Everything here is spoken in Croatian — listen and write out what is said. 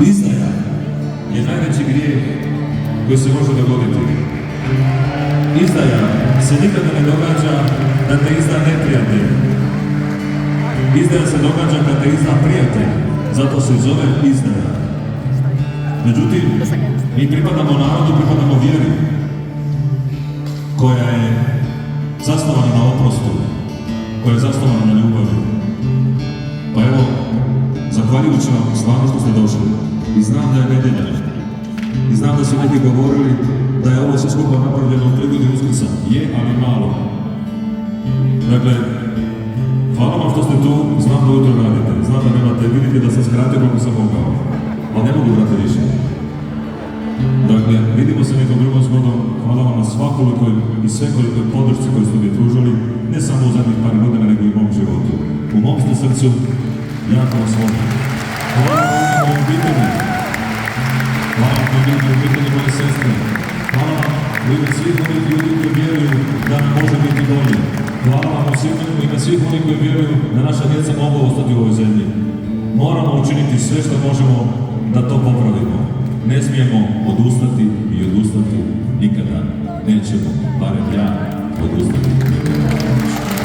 Izdaja je najveći grijeh koji se može dogoditi. Izdaja se nikada ne događa da te izda neprijatelj. Izdaja se događa kad te izda prijatelj, zato se zove izdaja. Međutim, mi pripadamo narodu, pripadamo vjeri koja je zasnovana na oprostu, koja je zasnovana na ljubavi. Pa evo, zahvaljujući vam stvarno što ste došli i znam da je nedjelja i znam da su neki govorili da je ovo sve skupa napravljeno u prigodi Uskrsa. Je, ali malo. Dakle, hvala vam što ste tu, znam da ujutro radite, znam da nemate, vidite da sam skratio koliko sam mogao, ali ne mogu vrati više. Dakle, vidimo se nekom drugom zgodom, hvala vam na svakolikoj i svekolikoj podršci koju ste mi pružili, ne samo u zadnjih par godina, nego i u mom životu. U mom ste srcu, jako vas volim. Hvala vam na obitelji. Hvala vam na obitelji moje sestre. Hvala vam u ime svih onih ljudi koji vjeruju da nam može biti bolje. Hvala vam u ime svih onih koji vjeruju da naša djeca mogu ostati u ovoj zemlji. Moramo učiniti sve što možemo da to popravimo. Ne smijemo odustati i odustati nikada. Nećemo, barem ja, odustati nikada.